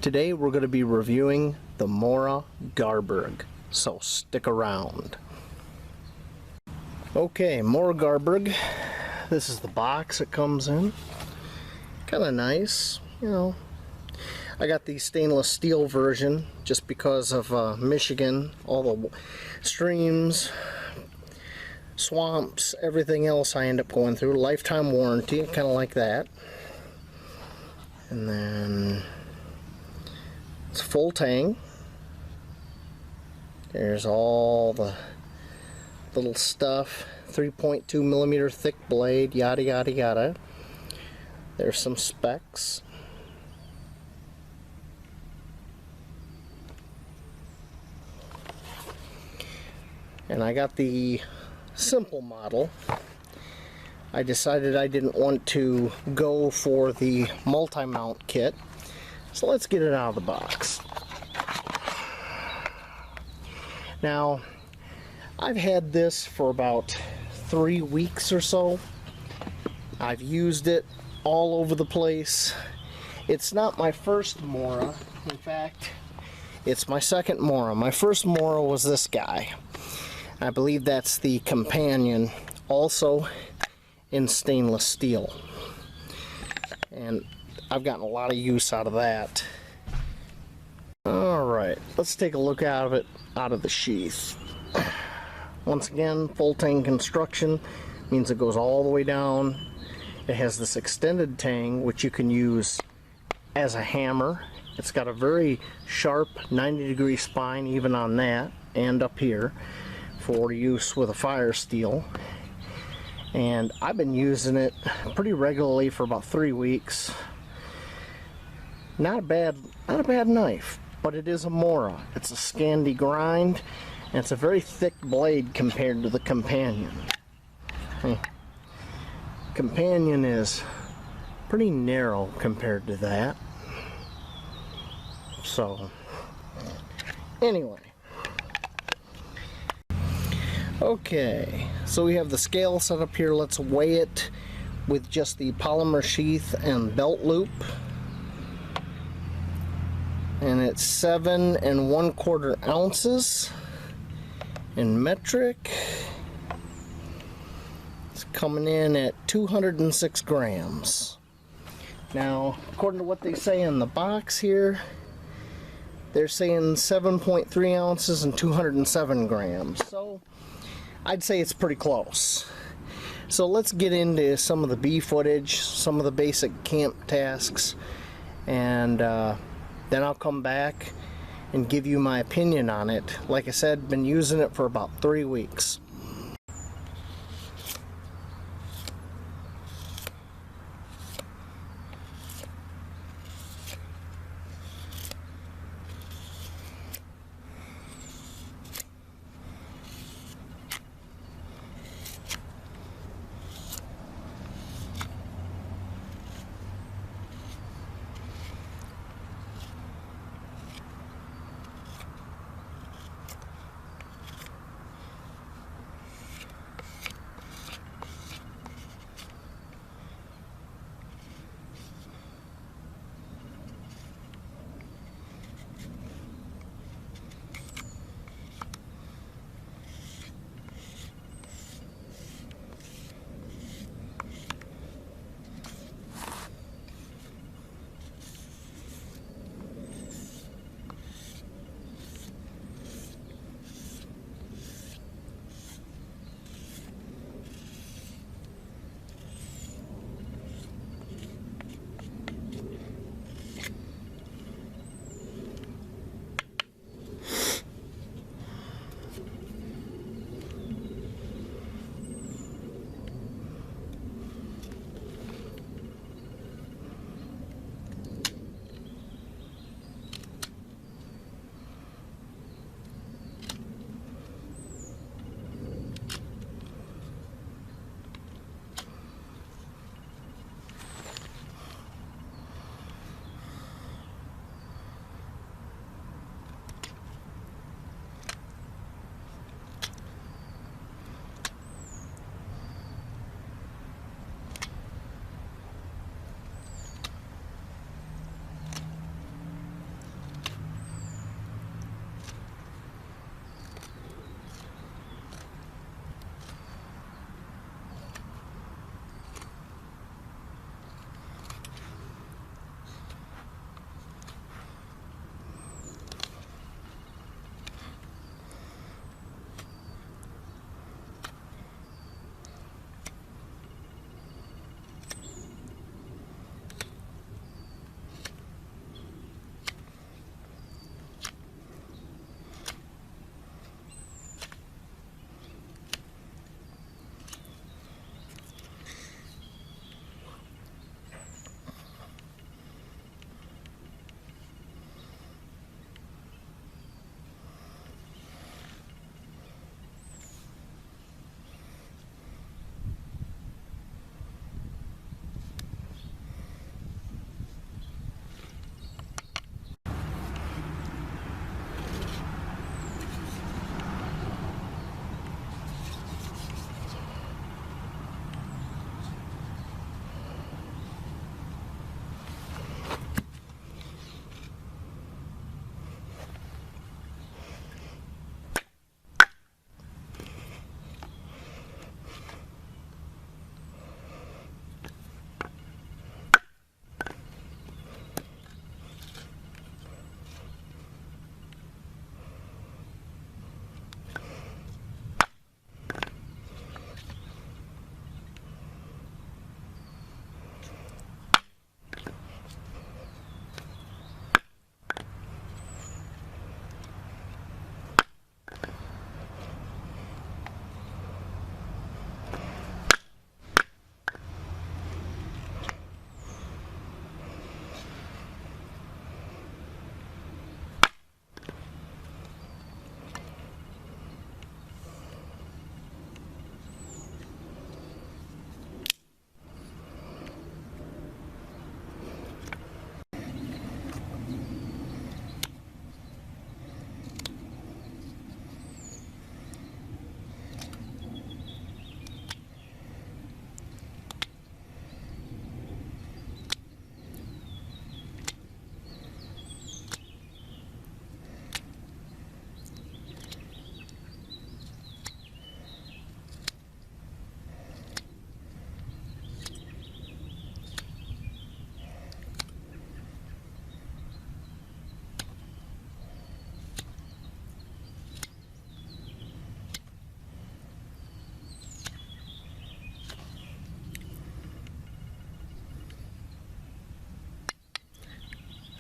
Today we're going to be reviewing the Mora Garberg, so stick around. Okay, Mora Garberg. This is the box it comes in. Kind of nice, you know. I got the stainless steel version just because of Michigan, all the streams, swamps, everything else I end up going through. Lifetime warranty, kind of like that. And then it's full tang. There's all the little stuff. 3.2 millimeter thick blade, yada yada yada. There's some specs. And I got the simple model. I decided I didn't want to go for the multi-mount kit. So let's get it out of the box. Now, I've had this for about 3 weeks or so. I've used it all over the place. It's not my first Mora. In fact, it's my second Mora. My first Mora was this guy. I believe that's the companion, also in stainless steel. And I've gotten a lot of use out of that. Alright, let's take a look out of the sheath. Once again, full tang construction means it goes all the way down. It has this extended tang which you can use as a hammer. It's got a very sharp 90-degree spine even on that and up here for use with a fire steel. And I've been using it pretty regularly for about 3 weeks. Not a bad knife, but it is a Mora. It's a Scandi grind, and it's a very thick blade compared to the companion. Companion is pretty narrow compared to that. So, anyway. Okay, so we have the scale set up here. Let's weigh it with just the polymer sheath and belt loop. And it's 7 1/4 ounces in metric. It's coming in at 206 grams. Now, according to what they say in the box here, they're saying 7.3 ounces and 207 grams. So I'd say it's pretty close. So let's get into some of the bee footage, some of the basic camp tasks, and then I'll come back and give you my opinion on it. Like I said, been using it for about 3 weeks.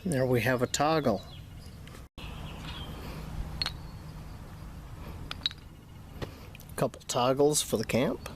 There we have a toggle. Couple toggles for the camp.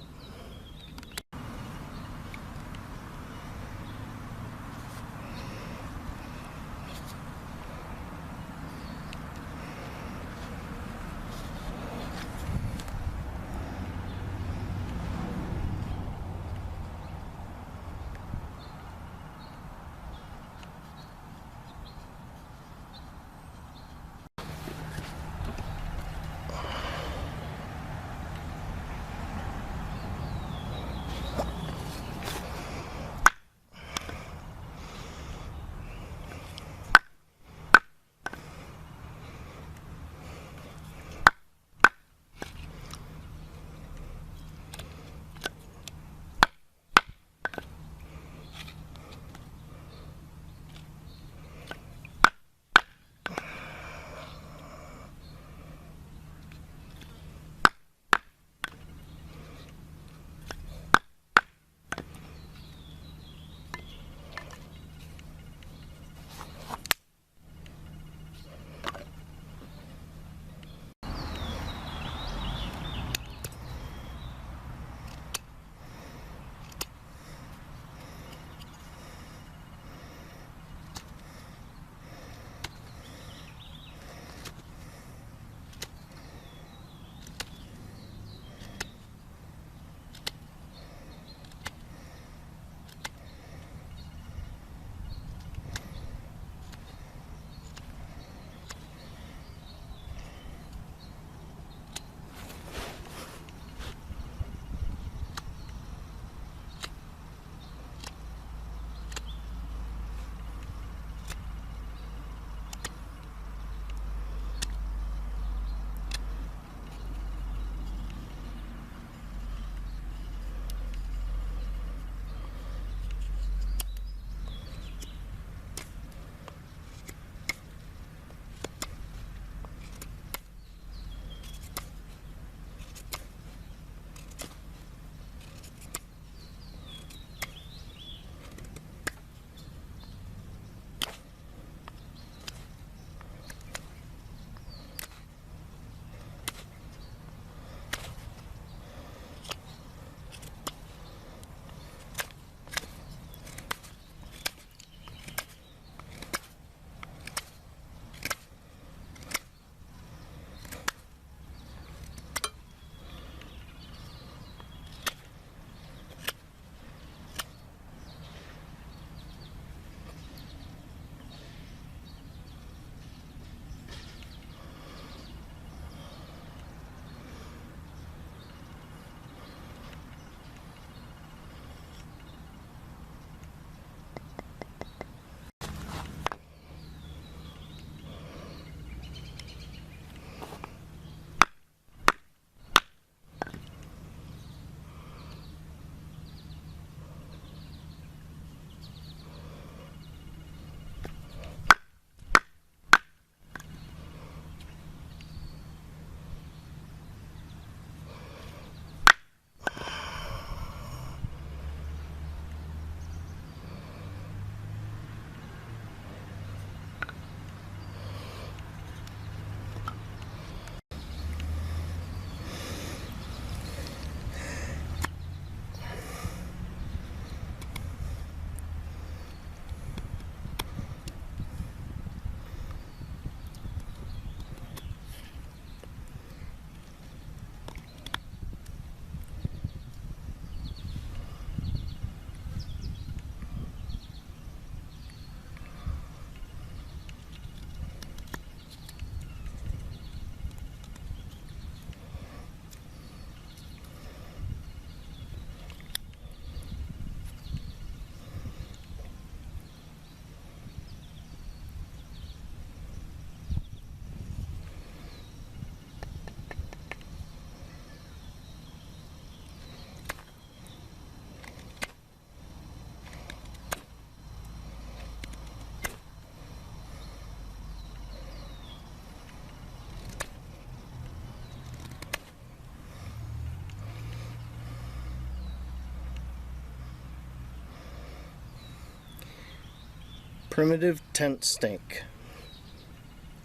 primitive tent stake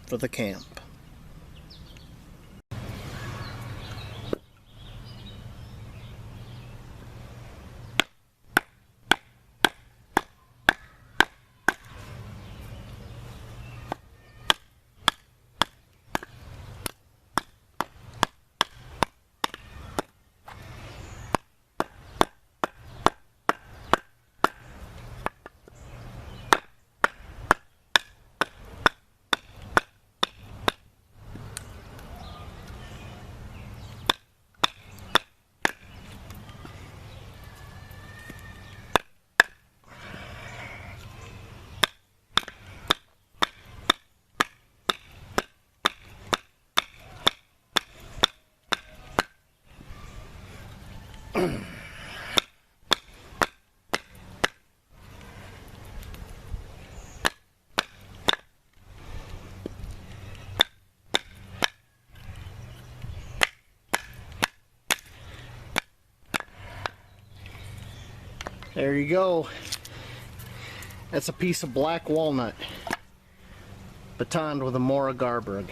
for the camp. There you go. That's a piece of black walnut batoned with a Mora Garberg.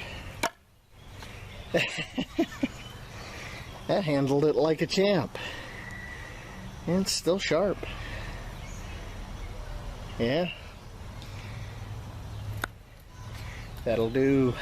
That handled it like a champ. And it's still sharp. Yeah. That'll do.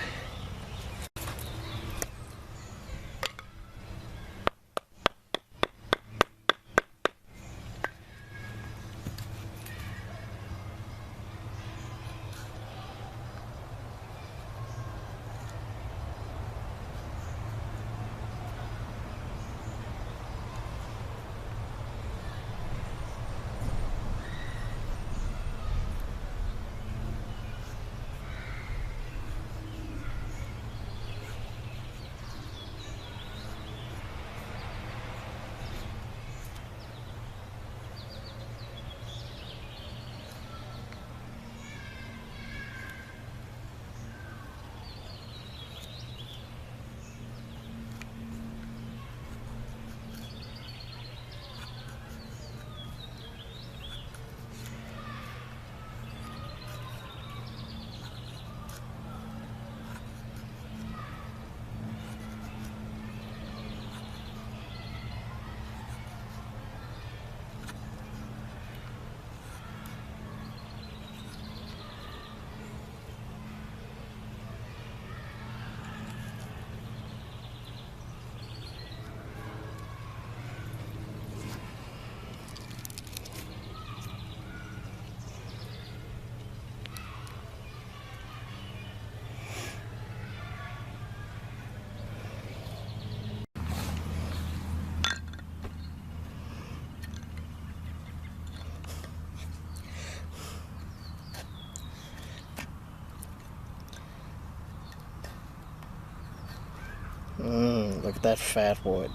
Look at that fat wood.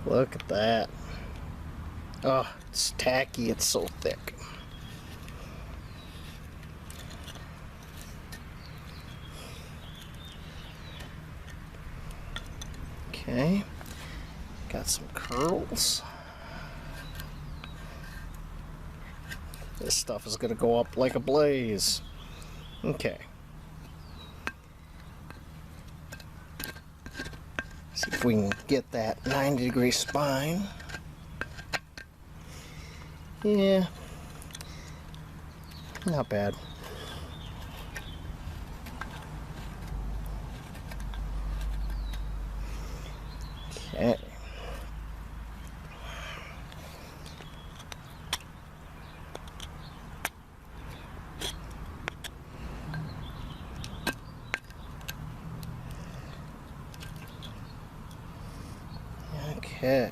Look at that. Oh, it's tacky, it's so thick. Okay, got some curls. This stuff is gonna go up like a blaze. Okay. See if we can get that 90-degree spine. Yeah, not bad. Okay. Okay.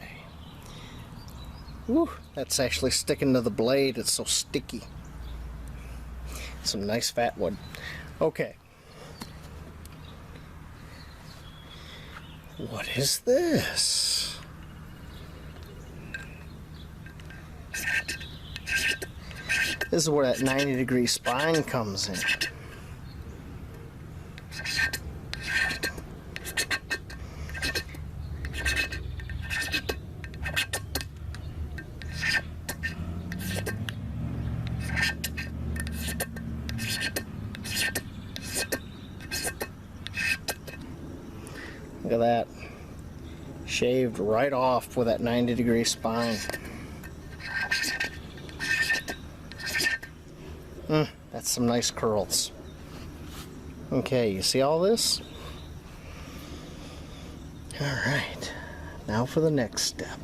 Woo, that's actually sticking to the blade. It's so sticky. Some nice fat wood. Okay. What is this? This is where that 90-degree spine comes in. Look at that. Shaved right off with that 90-degree spine. That's some nice curls. Okay, you see all this? Alright, now for the next step.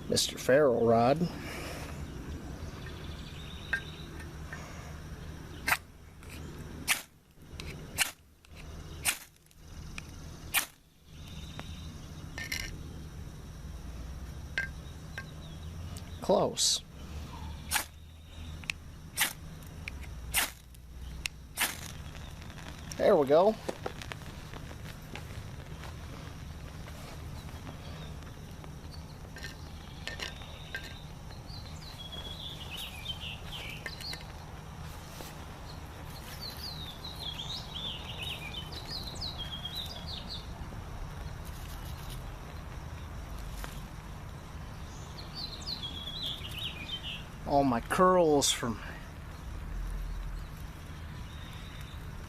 Mr. Ferro Rod. Close. There we go. All my curls from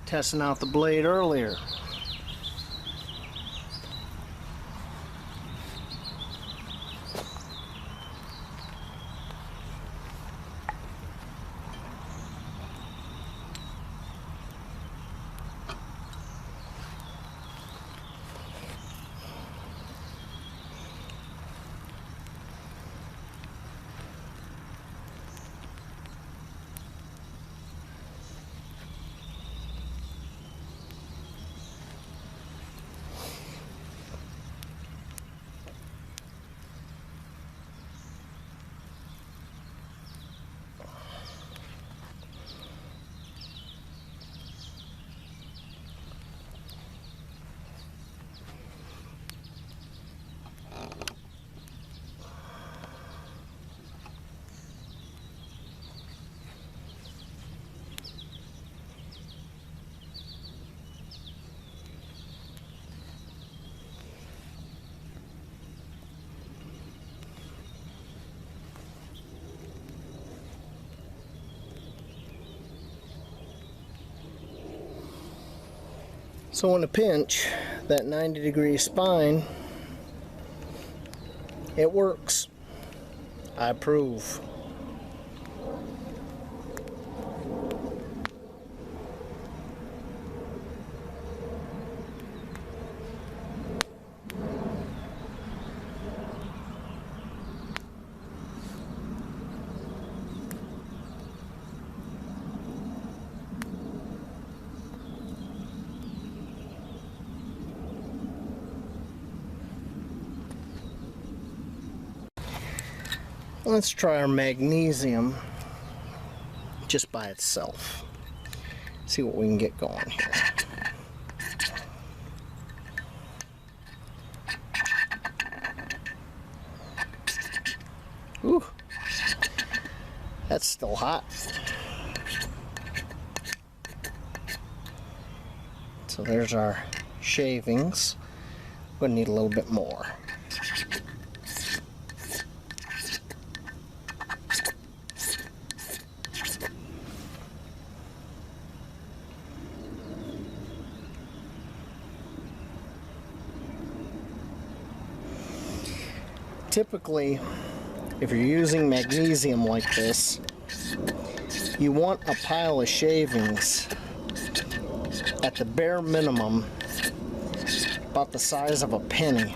testing out the blade earlier. So in a pinch, that 90-degree spine, it works. I approve. Let's try our magnesium just by itself. See what we can get going here. Ooh, that's still hot. So there's our shavings. We're gonna need a little bit more. Typically, if you're using magnesium like this, you want a pile of shavings at the bare minimum about the size of a penny.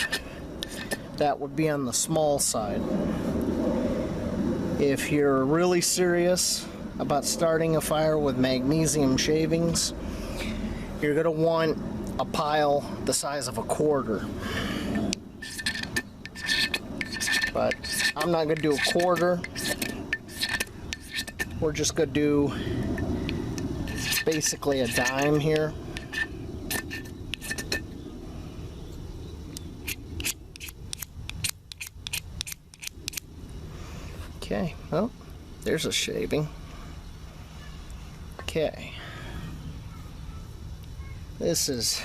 That would be on the small side. If you're really serious about starting a fire with magnesium shavings, you're going to want a pile the size of a quarter. But I'm not going to do a quarter. We're just going to do basically a dime here. Okay, well, there's a shaving. Okay. This is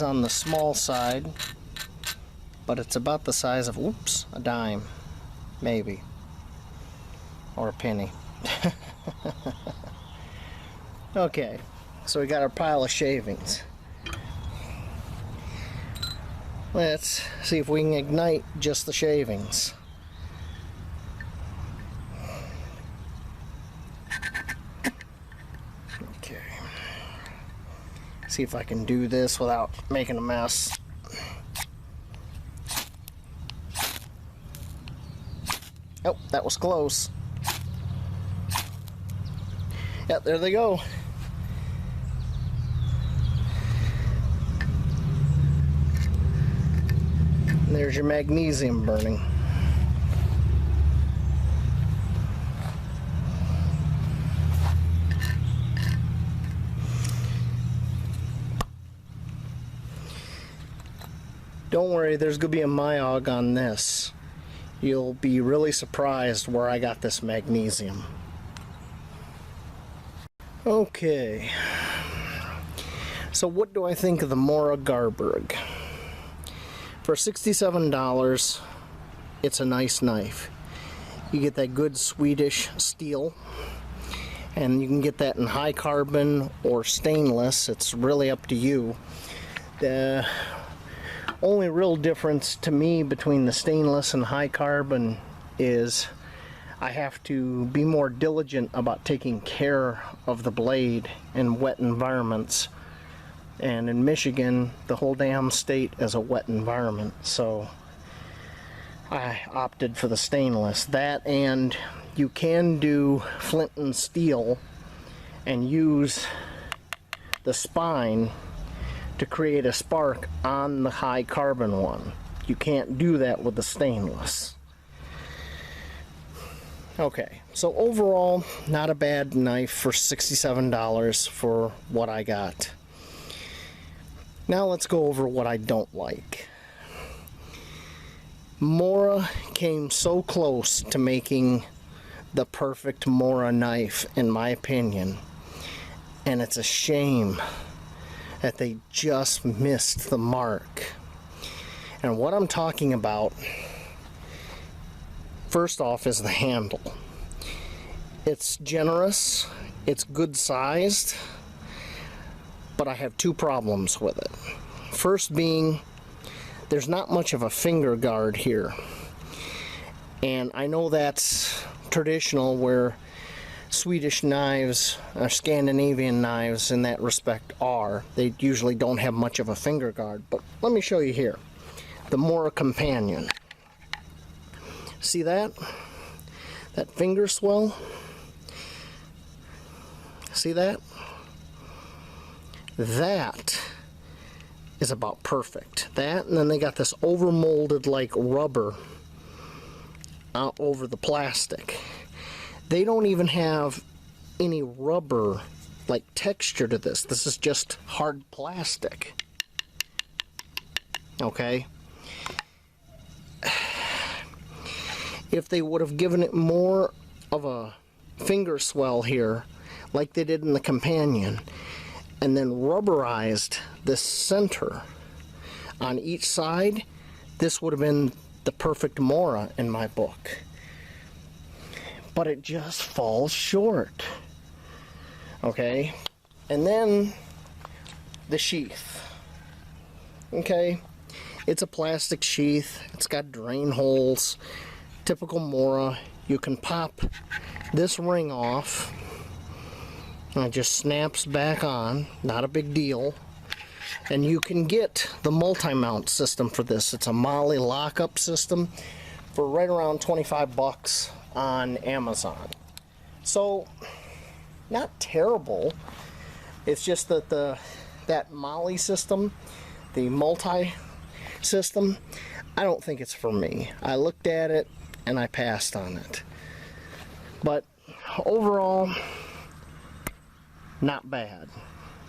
on the small side, but it's about the size of, whoops, a dime, maybe, or a penny. Okay, so we got our pile of shavings. Let's see if we can ignite just the shavings. Okay. See if I can do this without making a mess. Oh, that was close. Yep, there they go. And there's your magnesium burning. Don't worry, there's going to be a myog on this. You'll be really surprised where I got this magnesium. Okay. So what do I think of the Mora Garberg? For $67, it's a nice knife. You get that good Swedish steel, and you can get that in high carbon or stainless. It's really up to you. The only real difference to me between the stainless and high carbon is I have to be more diligent about taking care of the blade in wet environments. And in Michigan, the whole damn state is a wet environment, so I opted for the stainless. That, and you can do flint and steel and use the spine to create a spark on the high carbon one. You can't do that with the stainless. Okay, so overall, not a bad knife for $67 for what I got. Now let's go over what I don't like. Mora came so close to making the perfect Mora knife, in my opinion, and it's a shame that they just missed the mark. And what I'm talking about, first off, is the handle. It's generous, it's good sized, but I have two problems with it. First being, there's not much of a finger guard here. And I know that's traditional where Swedish knives or Scandinavian knives in that respect are. They usually don't have much of a finger guard. But let me show you here. The Mora Companion. See that? That finger swell? See that? That is about perfect. That, and then they got this overmolded like rubber out over the plastic. They don't even have any rubber like texture to this. This is just hard plastic. Okay? If they would have given it more of a finger swell here, like they did in the Companion, and then rubberized the center on each side, this would have been the perfect Mora in my book. But it just falls short. Okay? And then the sheath. Okay? It's a plastic sheath. It's got drain holes. Typical Mora. You can pop this ring off. And it just snaps back on. Not a big deal. And you can get the multi-mount system for this. It's a Molly lockup system for right around 25 bucks on Amazon. So, not terrible. It's just that that Molly system, the multi system, I don't think it's for me. I looked at it and I passed on it. But overall, not bad.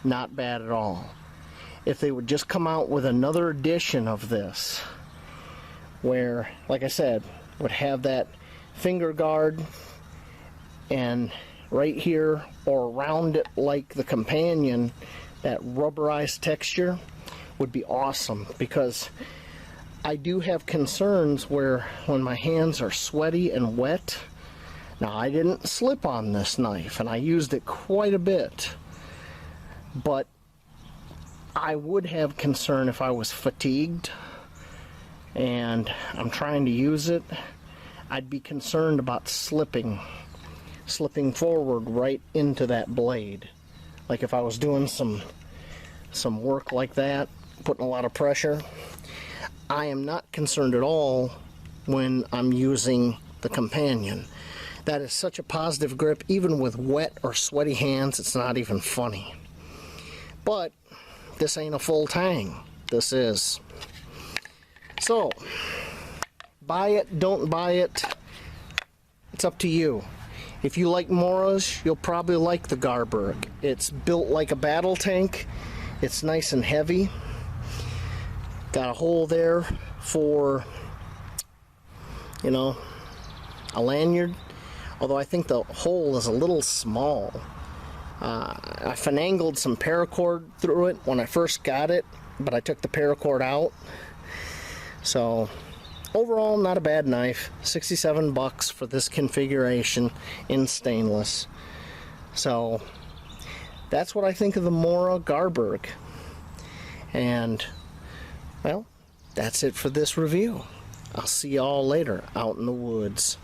Not bad at all. If they would just come out with another edition of this, where, like I said, would have that finger guard and right here or around it like the Companion, that rubberized texture would be awesome, because I do have concerns where when my hands are sweaty and wet. Now, I didn't slip on this knife and I used it quite a bit, but I would have concern if I was fatigued and I'm trying to use it. I'd be concerned about slipping forward right into that blade. Like if I was doing some work like that, putting a lot of pressure. I am not concerned at all when I'm using the companion. That is such a positive grip, even with wet or sweaty hands, it's not even funny. But this ain't a full tang. This is. So, buy it, don't buy it, it's up to you. If you like Moras, you'll probably like the Garberg. It's built like a battle tank. It's nice and heavy. Got a hole there for, you know, a lanyard. Although I think the hole is a little small. I finagled some paracord through it when I first got it, but I took the paracord out. So overall, not a bad knife. $67 for this configuration in stainless. So that's what I think of the Mora Garberg. And well, that's it for this review. I'll see y'all later out in the woods.